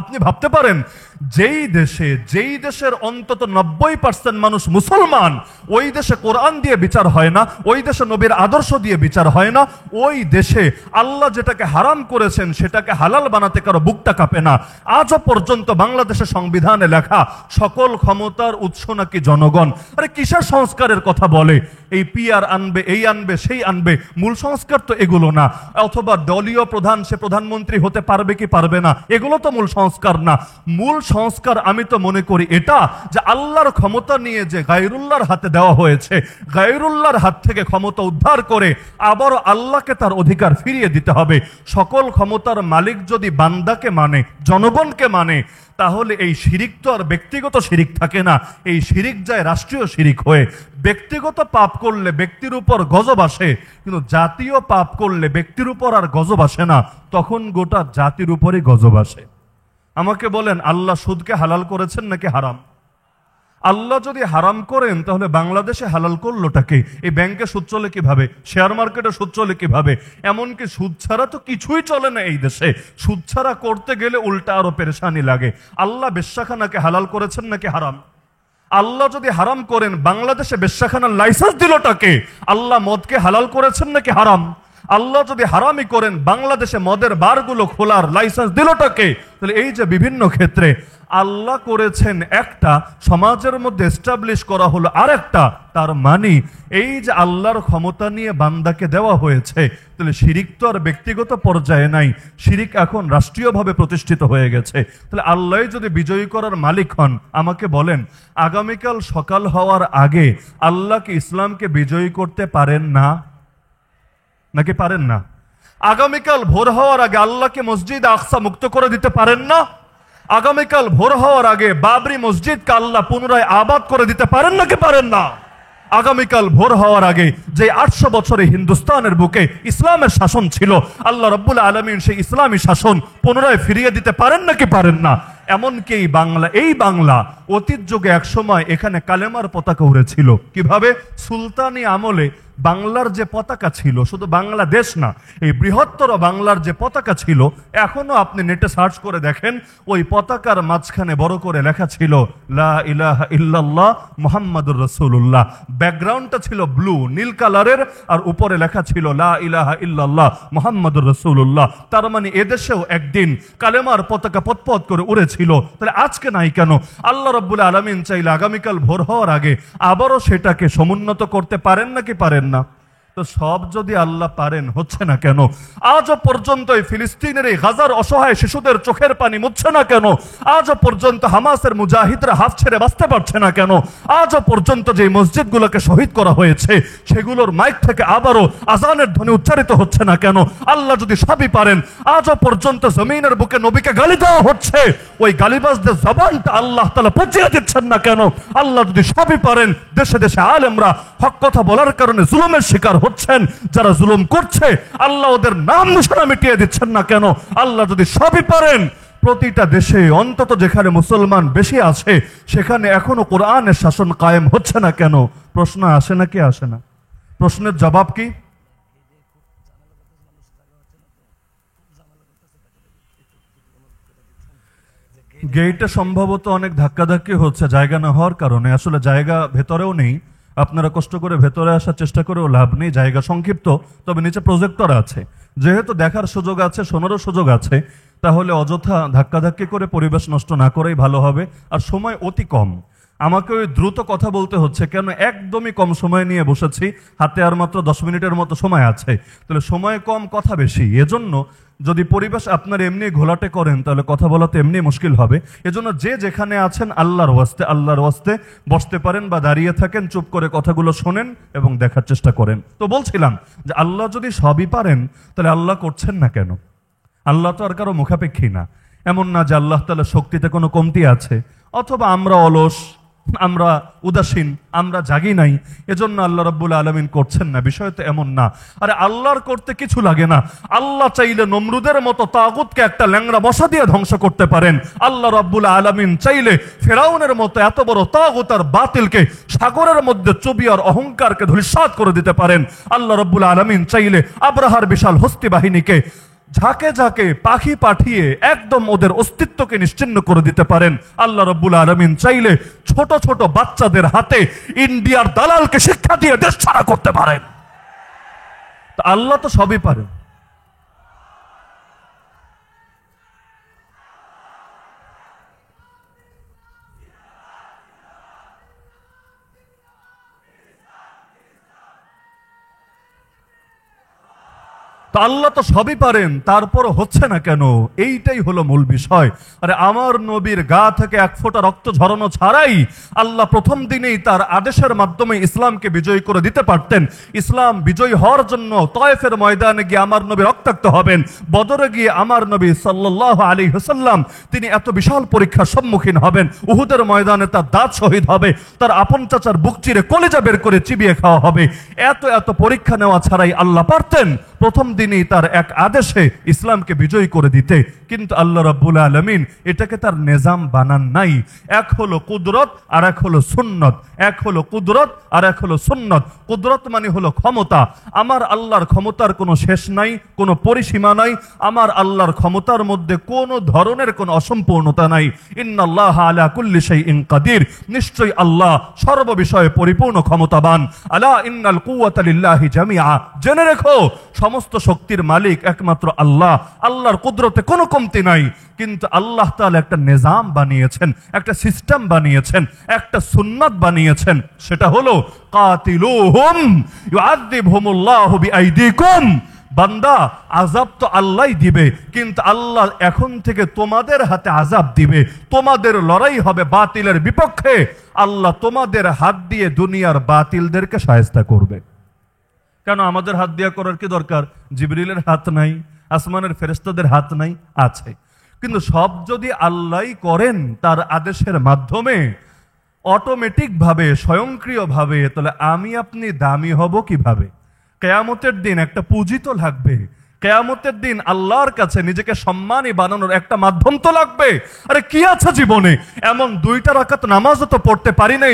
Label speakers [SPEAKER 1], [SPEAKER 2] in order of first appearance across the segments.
[SPEAKER 1] আপনি ভাবতে পারেন যেই দেশের অন্তত 90% মানুষ মুসলমান, ওই দেশে কোরআন দিয়ে বিচার হয় না, ওই দেশে নবীর আদর্শ দিয়ে বিচার হয় না, ওই দেশে আল্লাহ যেটাকে হারাম করেছেন সেটাকে হালাল বানাতে কারো বুকটা কাঁপে না। আজও পর্যন্ত বাংলাদেশের সংবিধানে লেখা সকল ক্ষমতার উৎস নাকি জনগণ। আরে কিসের সংস্কারের কথা বলে? এই পিআর আনবে, এই আনবে, সেই আনবে, মূল সংস্কার তো এগুলো না। অথবা দলীয় প্রধান সে প্রধানমন্ত্রী হতে পারবে কি পারবে না, এগুলো তো মূল সংস্কার না। মূল সংস্কার আমি তো মনে করি এটা যে আল্লাহর ক্ষমতা নিয়ে যে গায়রুল্লাহর হাতে দেওয়া হয়েছে, গায়রুল্লাহর হাত থেকে ক্ষমতা উদ্ধার করে আবারও আল্লাহকে তার অধিকার ফিরিয়ে দিতে হবে। সকল ক্ষমতার মালিক যদি বান্দাকে মানে, জনগণকে মানে, তাহলে এই শিরিক তো আর ব্যক্তিগত শিরিক থাকে না, এই শিরিক যায় রাষ্ট্রীয় শিরিক হয়ে। ব্যক্তিগত পাপ করলে ব্যক্তির উপর গজব আসে, কিন্তু জাতীয় পাপ করলে ব্যক্তির উপর আর গজব আসে না, তখন গোটা জাতির উপরই গজব আসে। আমাকে বলেন, আল্লাহ সুদকে হালাল করেছেন নাকি হারাম? আল্লাহ যদি হারাম করেন তাহলে বাংলাদেশে হালাল করলোটাকে? এই ব্যাংকে সুদ চলে কিভাবে, শেয়ার মার্কেটে সুদ চলে কিভাবে? এমনকি সুদ ছাড়া তো কিছুই চলে না এই দেশে। সুদ ছাড়া করতে গেলে উল্টা আরো পেরেশানি লাগে। আল্লাহ বেশ্যাখানাকে হালাল করেছেন নাকি হারাম? আল্লাহ যদি হারাম করেন বাংলাদেশে বেশ্যাখানার লাইসেন্স দিলটাকে? আল্লাহ মদকে হালাল করেছেন নাকি হারাম? আল্লাহ যদি হারামই করেন বাংলাদেশে মদের বারগুলো খোলার লাইসেন্স দিলটাকে? তাহলে এই যে বিভিন্ন ক্ষেত্রে আল্লাহ করেছেন একটা, সমাজের মধ্যে এস্টাবলিশ করা হলো আরেকটা, তার মানে এই যে আল্লাহর ক্ষমতা নিয়ে বান্দাকে দেওয়া হয়েছে, তাহলে শিরিক তো আর ব্যক্তিগত পর্যায়ে নাই, শিরিক এখন রাষ্ট্রীয়ভাবে প্রতিষ্ঠিত হয়ে গেছে। তাহলে আল্লাহ যদি বিজয়ী করার মালিক হন, আমাকে বলেন আগামীকাল সকাল হওয়ার আগে আল্লাহ কি ইসলামকে বিজয়ী করতে পারেন না নাকি পারেন না? আগামীকাল ভোর হওয়ার আগে আল্লাহকে মসজিদ আকসা মুক্ত করে দিতে পারেন না? আগামীকাল ভোর হওয়ার আগে বাবরি মসজিদকে আল্লাহ পুনরায় আবাদ করে দিতে পারেন নাকি পারেন না? আগামীকাল ভোর হওয়ার আগে যে 800 বছরে হিন্দুস্তানের বুকে ইসলামের শাসন ছিল, আল্লাহ রাব্বুল আলামিন সেই ইসলামী শাসন পুনরায় ফিরিয়ে দিতে পারেন নাকি পারেন না? এমনকি এই বাংলা অতীত যুগে একসময় এখানে কালেমার পতাকা উড়েছিল। কিভাবে? সুলতানি আমলে বাংলার যে পতাকা ছিল, শুধু বাংলাদেশ না, এই বৃহত্তর বাংলার যে পতাকা ছিল, এখনো আপনি নেটে সার্চ করে দেখেন, ওই পতাকার মাঝখানে বড় করে লেখা ছিল লা ইলাহা ইল্লাল্লাহ মুহাম্মাদুর রাসূলুল্লাহ। ব্যাকগ্রাউন্ডটা ছিল ব্লু, নীল কালারের, আর উপরে লেখা ছিল লা ইলাহা ইল্লাল্লাহ মুহাম্মাদুর রাসূলুল্লাহ। তার মানে এদেশেও একদিন কালেমার পতাকা পতপত করে উড়েছিল। তাহলে আজকে নাই কেন? আল্লাহ রাব্বুল আলামিন চাইলে আগামীকাল ভোর হওয়ার আগে আবারও সেটাকে সমুন্নত করতে পারেন নাকি পারেন না? তো সব যদি আল্লাহ পারেন, হচ্ছে না কেন? আজও পর্যন্ত এই ফিলিস্তিনের এই গাজার অসহায় শিশুদের চোখের পানি মুছছে না কেন? আজও পর্যন্ত হামাসের মুজাহিদরা হাফ ছেড়ে বাঁচতে পারছে না কেন? আজও পর্যন্ত যে মসজিদগুলোকে শহীদ করা হয়েছে সেগুলোর মাইক থেকে আবারও আজানের ধ্বনি উচ্চারিত হচ্ছে না কেন? আল্লাহ যদি সবই পারেন, আজও পর্যন্ত জমিনের বুকে নবীকে গালি দেওয়া হচ্ছে, ওই গালিবাজদের জবানটা আল্লাহ তাআলা পচিয়ে দিচ্ছেন না কেন? আল্লাহ যদি সবই পারেন, দেশে দেশে আলেমরা হক কথা বলার কারণে জুলুমের শিকার হচ্ছেন, যারা জুলুম করছে আল্লাহ ওদের নাম নিশানা মিটিয়ে দিচ্ছেন না কেন? আল্লাহ যদি সবই পারেন, প্রতিটা দেশে অন্তত যেখানে মুসলমান বেশি আছে সেখানে এখনো কোরআনের শাসন কায়েম হচ্ছে না কেন? প্রশ্ন আসে নাকি আসে না? প্রশ্নের জবাব কি? গেইটে সম্ভবত অনেক ধাক্কাধাক্কি হচ্ছে জায়গা না হওয়ার কারণে। আসলে জায়গা ভেতরেও নেই, আপনারা কষ্ট করে ভেতরে আসার চেষ্টা করেও লাভ নেই, জায়গা সংক্ষিপ্ত। তবে নিচে প্রজেক্টর আছে, যেহেতু দেখার সুযোগ আছে, শোনারও সুযোগ আছে, তাহলে অযথা ধাক্কাধাক্কি করে পরিবেশ নষ্ট না করেই ভালো হবে। আর সময় অতি কম, আমাকে ওই দ্রুত কথা বলতে হচ্ছে কেন, একদমই কম সময় নিয়ে বসেছি, হাতে আর মাত্র 10 মিনিটের মতো সময় আছে। তাহলে সময় কম, কথা বেশি। এজন্য যদি পরিবেশ আপনার এমনি ঘোলাটে করেন তাহলে কথা বলাতে এমনি মুশকিল হবে। এজন্য যে যেখানে আছেন আল্লাহর ওয়াস্তে বসতে পারেন বা দাঁড়িয়ে থাকেন, চুপ করে কথাগুলো শোনেন এবং দেখার চেষ্টা করেন। তো বলছিলাম যে আল্লাহ যদি সবই পারেন তাহলে আল্লাহ করছেন না কেন? আল্লাহ তো আর কারো মুখাপেক্ষী না। এমন না যে আল্লাহ তাআলা শক্তিতে কোনো কমতি আছে, অথবা আমরা অলস, আমরা উদাসীন, আমরা জাগি নাই, এজন্য আল্লাহ রাব্বুল আলামিন করছেন না। বিষয় তো এমন না। আরে আল্লাহর করতে কিছু লাগে না। আল্লাহ চাইলে নমরুদের মতো তাগুতকে একটা ল্যাংড়া বসা দিয়ে ধ্বংস করতে পারেন। আল্লাহ রাব্বুল আলামিন চাইলে ফেরাউনের মতো এত বড় তাগুত আর বাতিলকে সাগরের মধ্যে চুবিয়ার অহংকারকে ধূলিসাৎ করে দিতে পারেন। আল্লাহ রাব্বুল আলামিন চাইলে আব্রাহার বিশাল হস্তি বাহিনীকে ঝাঁকে ঝাঁকে পাখি পাঠিয়ে একদম ওদের অস্তিত্বকে নিশ্চিহ্ন করে দিতে পারেন। আল্লাহ রাব্বুল আলামিন চাইলে ছোট ছোট বাচ্চাদের হাতে ইন্ডিয়ার দালালকে শিক্ষা দিয়ে দেশ ছাড়া করতে পারেন। তা আল্লাহ তো সবই পারেন। তা আল্লাহ তো সবই পারেন, তারপর হচ্ছে না কেন? এইটাই হলো মূল বিষয়। আরে আমার নবীর গা থেকে এক ফোঁটা রক্ত ঝরানো ছাড়াই আল্লাহ প্রথম দিনেই তার আদেশের মাধ্যমে ইসলামকে বিজয়ী করে দিতে পারতেন। ইসলাম বিজয়ী হওয়ার জন্য তয়েফের ময়দানে গিয়ে আমার নবী রক্তাক্ত হবেন, বদরে গিয়ে আমার নবী সাল্লাল্লাহু আলাইহি ওয়াসাল্লাম তিনি এত বিশাল পরীক্ষার সম্মুখীন হবেন, উহুদের ময়দানে তার দাঁত শহীদ হবে, তার আপন চাচার বুক চিরে কলিজা বের করে চিবিয়ে খাওয়া হবে। এত এত পরীক্ষা নেওয়া ছাড়াই আল্লাহ পারতেন প্রথম দিনই তার এক আদেশে ইসলামকে বিজয়ী করে দিতে। কিন্তু আল্লাহ রাব্বুল আলামিন এটাকে তার নিজাম বানান নাই। এক হলো কুদরত আর এক হলো সুন্নত। এক হলো কুদরত আর এক হলো সুন্নত। কুদরত মানে হলো ক্ষমতা। আমার আল্লাহর ক্ষমতার কোনো শেষ নাই, কোনো পরিসীমা নাই। আমার আল্লাহর ক্ষমতার মধ্যে কোনো ধরনের কোনো অসম্পূর্ণতা নাই। ইন্নাল্লাহা আলা কুল্লি শাইইন কাদির, নিশ্চয়ই আল্লাহ সর্ব বিষয়ে পরিপূর্ণ ক্ষমতাবান। আলা ইন্নাল কুওয়াতা লিল্লাহি জামিআ, জেনে রেখো সমস্ত শক্তির মালিক একমাত্র আল্লাহ। আল্লাহর কুদরতে কোনো কমতি নাই। কিন্তু আল্লাহ তাআলা একটা নিজাম বানিয়েছেন, একটা সিস্টেম বানিয়েছেন, একটা সুন্নাত বানিয়েছেন। সেটা হলো কাতিলুহুম ইউআযিবহুমুল্লাহু বিআইদিকুম। বান্দা, আযাব তো আল্লাহই দিবে, কিন্তু আল্লাহ এখন থেকে তোমাদের হাতে আযাব দিবে। তোমাদের লড়াই হবে বাতিলের বিপক্ষে। আল্লাহ তোমাদের হাত দিয়ে দুনিয়ার বাতিলদেরকে শায়েস্তা করবে। কেন আমাদের হাত দিয়া করার কি দরকার? জিবরিলের হাত নাই, আসমানের ফেরেশতাদের হাত নাই? আছে। কিন্তু সব যদি আল্লাহই করেন তার আদেশের মাধ্যমে অটোমেটিক ভাবে, স্বয়ংক্রিয়ভাবে, তাহলে আমি আপনি দামি হব কিভাবে? কিয়ামতের দিন একটা পুঁজি তো লাগবে। কিয়ামতের দিন আল্লাহর কাছে নিজেকে সম্মানী বানানোর একটা মাধ্যম তো লাগবে। আরে কি আছে জীবনে? এমন 2 রাকাত নামাজও তো পড়তে পারি নাই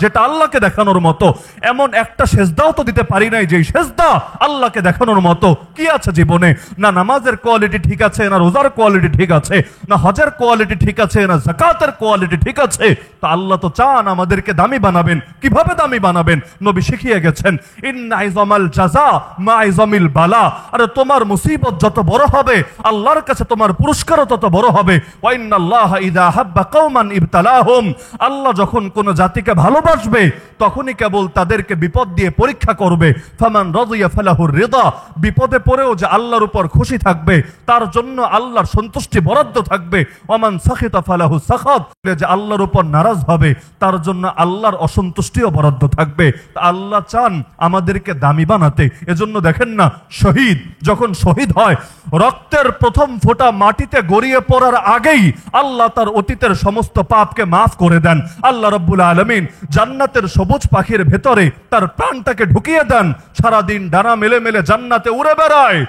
[SPEAKER 1] যেটা আল্লাহকে দেখানোর মতো। এমন একটা সেজদাও তো দিতে পারি নাই যেই সেজদা আল্লাহকে দেখানোর মতো। কি আছে জীবনে? না নামাজের কোয়ালিটি ঠিক আছে, না রোজার কোয়ালিটি ঠিক আছে, না হজের কোয়ালিটি ঠিক আছে, না যাকাতের কোয়ালিটি ঠিক আছে। তা আল্লাহ তো চান আমাদেরকে দামি বানাবেন। কিভাবে দামি বানাবেন? নবী শিখিয়ে গেছেন, ইন্না ইজামাল জাযা মা ইজামিল বালা। আরে তোমার মুসিবত যত বড় হবে আল্লাহর কাছে তোমার পুরস্কারও তত বড় হবে। ওয়া ইন্নাল্লাহা ইযা হাব্বা কওমান ইবতালাহুম, আল্লাহ যখন কোন জাতিকে ভালোবাসবে তখনই কেবল তাদেরকে বিপদ দিয়ে পরীক্ষা করবে। ফামান রাদিয়া ফালাহুর রিদা, বিপদে পড়েও যে আল্লাহর উপর খুশি থাকবে তার জন্য আল্লাহর সন্তুষ্টি বরাদ্দ থাকবে। ওয়ামান সাখিতা ফালাহু সাখাত, যে আল্লাহর উপর নারাজ হবে তার জন্য আল্লাহর অসন্তুষ্টিও বরাদ্দ থাকবে। আল্লাহ চান আমাদেরকে দামি বানাতে। এজন্য দেখেন না, শহীদ যখন শহীদ হয় রক্তের প্রথম ফোঁটা মাটিতে গড়িয়ে পড়ার আগেই আল্লাহ তার অতীতের সমস্ত পাপকে মাফ করে দেন। আল্লাহ রাব্বুল আলামিন জান্নাতের সবুজ পাখির ভেতরে তার প্রাণটাকে ঢুকিয়ে দেন। সারাদিন ডানা মেলে মেলে জান্নাতে উড়ে বেড়ায়।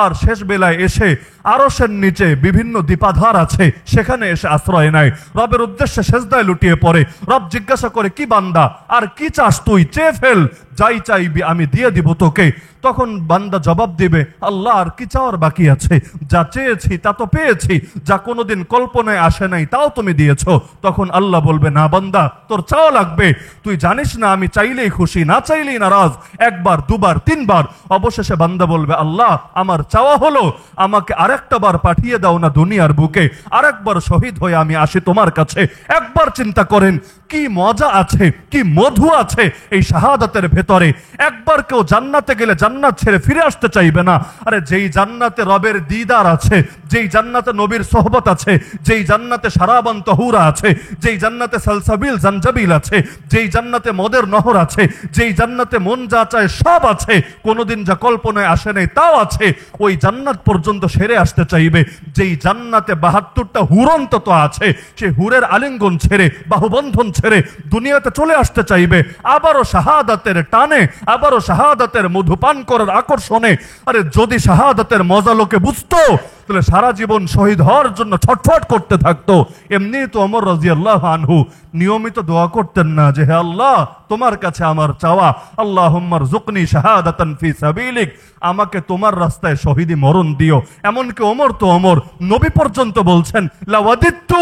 [SPEAKER 1] আর শেষ বেলায় এসে আরশের নিচে বিভিন্ন দ্বীপাধার আছে, সেখানে এসে আশ্রয় নেয়। রবের উদ্দেশ্যে সেজদায় লুটিয়ে পড়ে। রব জিজ্ঞাসা করে, কি বান্দা, আর কি চাস তুই? চেয়ে ফেল, যাই চাইবি আমি দিয়ে দিব তোকে। তখন বান্দা জবাব দিবে, আল্লাহ আর কি চাওয়ার বাকি আছে? যা চেয়েছি তা তো পেয়েছি, যা কোনোদিন কল্পনায় আসে নাই তাও তুমি দিয়েছো। তখন আল্লাহ বলবে, না বান্দা, তোর চাওয়া লাগবে। তুই জানিস না আমি চাইলেই খুশি, না চাইলেই নারাজ। একবার, দুবার, 3 বার। অবশেষে বান্দা বলবে, আল্লাহ আমার চাওয়া হলো আমাকে আরেকটা বার পাঠিয়ে দাও না দুনিয়ার বুকে, আরেকবার শহীদ হয়ে আমি আসি তোমার কাছে। একবার চিন্তা করেন কি মজা আছে, কি মধু আছে এই শাহাদাতের ভেতরে। একবার কেউ জান্নাতে গেলে জান্নাত ছেড়ে ফিরে আসতে চাইবে না। আরে যেই জান্নাতে রবের দিদার আছে, যেই জান্নাতে নবীর সোহবত আছে, যেই জান্নাতে শারাবান তহুরা আছে, যেই জান্নাতে সালসাবিল জানজাবিল আছে, যেই জান্নাতে মদের নহর আছে, যেই জান্নাতে মন যা চায় সব আছে, কোনোদিন যা কল্পনায় আসে নাই তাও আছে, ওই জান্নাত পর্যন্ত সেরে আসতে চাইবে। যেই জান্নাতে 72টা হুর অন্তত আছে, সেই হুরের আলিঙ্গন ছেড়ে, বাহুবন্ধন ছেড়ে দুনিয়াতে চলে আসতে চাইবে। আবারও শাহাদাতের টানে, আবারও শাহাদাতের মধুপান করার আকর্ষণে। আরে যদি শাহাদাতের মজা লোকে বুঝতো, তাহলে সারা জীবন শহীদ হওয়ার জন্য ছটফট করতে থাকতো। এমনি তো ওমর রাদিয়াল্লাহু আনহু নিয়মিত দোয়া করতেন না যে হে আল্লাহ, তোমার কাছে আমার চাওয়া, আল্লাহুম্মা রযুকনি শাহাদাতান ফি সাবিলিক, আমাকে তোমার রাস্তায় শহীদি মরণ দিও। এমনকি ওমর তো ওমর, নবী পর্যন্ত বলছেন লাওয়াদিত্তু,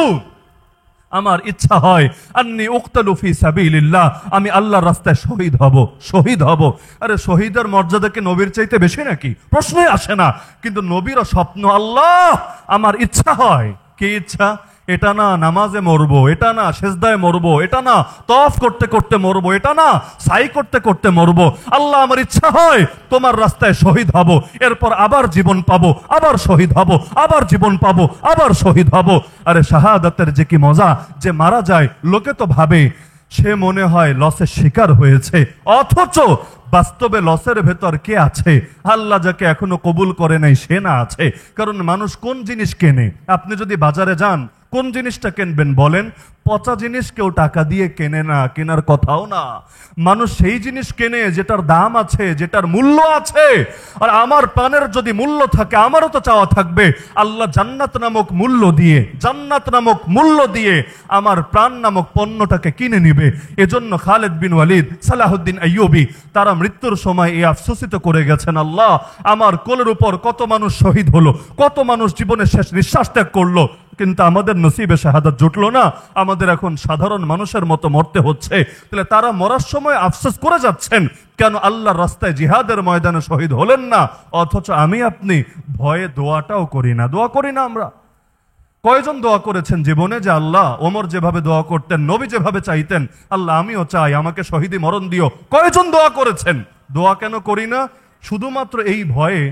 [SPEAKER 1] আমার ইচ্ছা হয় আন্নী উক্তালু ফি সাবিলিল্লাহ, আমি আল্লাহর রাস্তায় শহীদ হব, শহীদ হব। আরে শহীদের মর্যাদা কি নবীর চাইতে বেশি নাকি? প্রশ্নই আসে না। কিন্তু নবীরও স্বপ্ন, আল্লাহ আমার ইচ্ছা হয়। কি ইচ্ছা? এটা না নামাজে মরবো, এটা না সেজদায় মরবো, এটা না তওয়াফ করতে করতে মরবো, এটা না সাই করতে করতে মরবো। আল্লাহ আমার ইচ্ছা হয় তোমার রাস্তায় শহীদ হব, এরপর আবার জীবন পাবো, আবার শহীদ হব, আবার জীবন পাবো, আবার শহীদ হব। আরে শাহাদাতের যে কি মজা! যে মারা যায় লোকে তো ভাবে সে মনে হয় লসের শিকার হয়েছে, অথচ বাস্তবে লসের ভেতর কে আছে? আল্লাহ যাকে এখনো কবুল করে নাই সে না আছে। কারণ মানুষ কোন জিনিস কেনে? আপনি যদি বাজারে যান, কোন জিনিসটা কিনবেন বলেন? পচা জিনিস কেউ টাকা দিয়ে কেনে না, কেনার কথাও না। মানুষ সেই জিনিস কেনে যেটার দাম আছে, যেটার মূল্য আছে। আর আমার প্রাণের যদি মূল্য থাকে, আমারও তো চাওয়া থাকবে আল্লাহ জান্নাত নামক মূল্য দিয়ে, জান্নাত নামক মূল্য দিয়ে আমার প্রাণ নামক পণ্যটাকে কিনে নিবে। এজন্য খালিদ বিন ওয়ালিদ, সালাহুদ্দিন আইয়ুবী তারা মৃত্যুর সময় এই আফসোসিত করে গেছেন, আল্লাহ আমার কোলের উপর কত মানুষ শহীদ হলো, কত মানুষ জীবনের শেষ নিঃশ্বাস ত্যাগ করলো, কিন্তু আমাদের নসিবে শাহাদাত জুটলো না, আমাদের এখন সাধারণ মানুষের মতো মরতে হচ্ছে। তাহলে তারা মরার সময় আফসোস করে যাচ্ছেন, কেন আল্লাহর রাস্তায় জিহাদের ময়দানে শহীদ হলেন না? অথচ আমি আপনি ভয়ে দোয়াটাও করি না। দোয়া করি না আমরা? কয়জন দোয়া করেছেন জীবনে যে আল্লাহ ওমর যেভাবে দোয়া করতেন, নবী যেভাবে চাইতেন, আল্লাহ আমিও চাই আমাকে শহীদি মরণ দিও? কয়জন দোয়া করেছেন? দোয়া কেন করি না? শুধুমাত্র এই ভয়ে।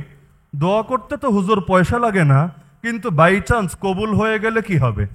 [SPEAKER 1] দোয়া করতে তো হুজুর পয়সা লাগে না, কিন্তু বাই চান্স কবুল হয়ে গেলে কি হবে?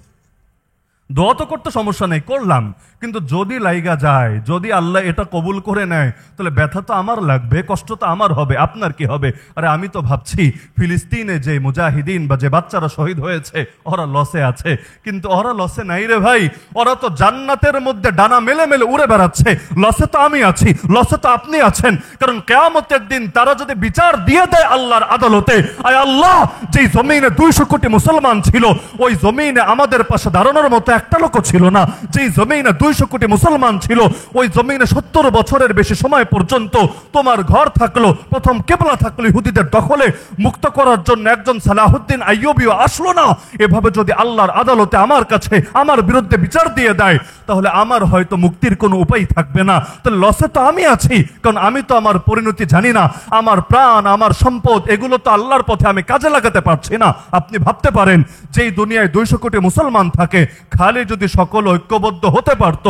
[SPEAKER 1] দোয়া তো করতে সমস্যা নেই, করলাম, কিন্তু যদি লাইগা যায়, যদি আল্লাহ এটা কবুল করে নেয়, তাহলে ব্যথা তো আমার লাগবে, কষ্ট তো আমার হবে, আপনার কি হবে? আরে আমি তো ভাবছি ফিলিস্তিনে যে মুজাহিদিন বা যে বাচ্চারা শহীদ হয়েছে ওরা লসে আছে, কিন্তু ওরা লসে নাই রে ভাই, ওরা তো জান্নাতের মধ্যে ডানা মেলে মেলে উড়ে বেড়াচ্ছে। লসে তো আমি আছি, লসে তো আপনি আছেন। কারণ কিয়ামতের দিন তারা যদি বিচার দিয়ে দেয় আল্লাহর আদালতে, আয় আল্লাহ যেই জমিনে 200 কোটি মুসলমান ছিল, ওই জমিনে আমাদের পাশে দাঁড়ানোর মতো একটা লোক ছিল না। যেই জমিনে 200 কোটি মুসলমান ছিল, ওই জমিনে 70 বছরের বেশি সময় পর্যন্ত তোমার ঘর থাকলো, প্রথম কেবলা থাকলো ইহুদিদের দখলে, মুক্ত করার জন্য একজন সালাহুদ্দিন আইয়ুবীও আসলো না। এভাবে যদি আল্লাহর আদালতে আমার কাছে আমার বিরুদ্ধে বিচার দিয়ে দেয়, তাহলে আমার হয়তো মুক্তির কোনো উপায় থাকবে না। তাহলে লসে তো আমি আছি, কারণ আমি তো আমার পরিণতি জানি না। আমার প্রাণ, আমার সম্পদ, এগুলো তো আল্লাহর পথে আমি কাজে লাগাতে পারছি না। আপনি ভাবতে পারেন যেই দুনিয়ায় 200 কোটি মুসলমান থাকে, খালি যদি সকল ঐক্যবদ্ধ হতে পারত,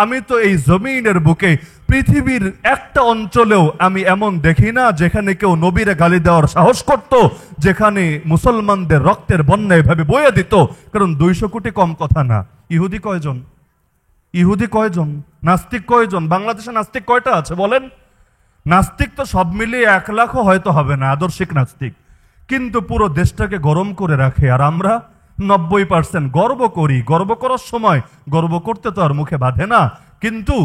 [SPEAKER 1] আমি তো এই জমিনের বুকে পৃথিবীর একটা অঞ্চলেও আমি এমন দেখি না যেখানে কেউ নবীরে গালি দেওয়ার সাহস করত, যেখানে মুসলমানদের রক্তের বন্যা এভাবে বয়ে দিত। কারণ 200 কোটি কম কথা না। ইহুদি কয়জন? ইহুদি কয়জন? নাস্তিক কয়জন? বাংলাদেশে নাস্তিক কয়টা আছে বলেন? নাস্তিক তো সব মিলিয়ে 1 লাখও হয়তো হবে না, আদর্শিক নাস্তিক, কিন্তু পুরো দেশটাকে গরম করে রাখে। আর আমরা 90% গর্ব করি। গর্ব করার সময় গর্ব করতে তো আর মুখে বাঁধে না। কিন্তু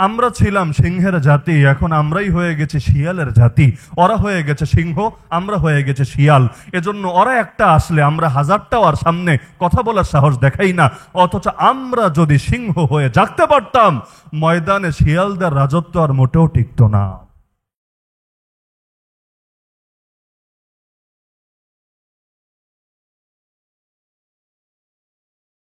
[SPEAKER 1] আমরা ছিলাম সিংহের জাতি, এখন আমরাই হয়ে গেছি শিয়ালের জাতি। ওরা হয়ে গেছে সিংহ, আমরা হয়ে গেছে শিয়াল। এজন্য ওরা একটা আসলে আমরা হাজারটাও আর সামনে কথা বলার সাহস দেখাই না। অথচ আমরা যদি সিংহ হয়ে জাগতে পারতাম, ময়দানে শিয়ালদের রাজত্ব আর মোটেও টিকতো না।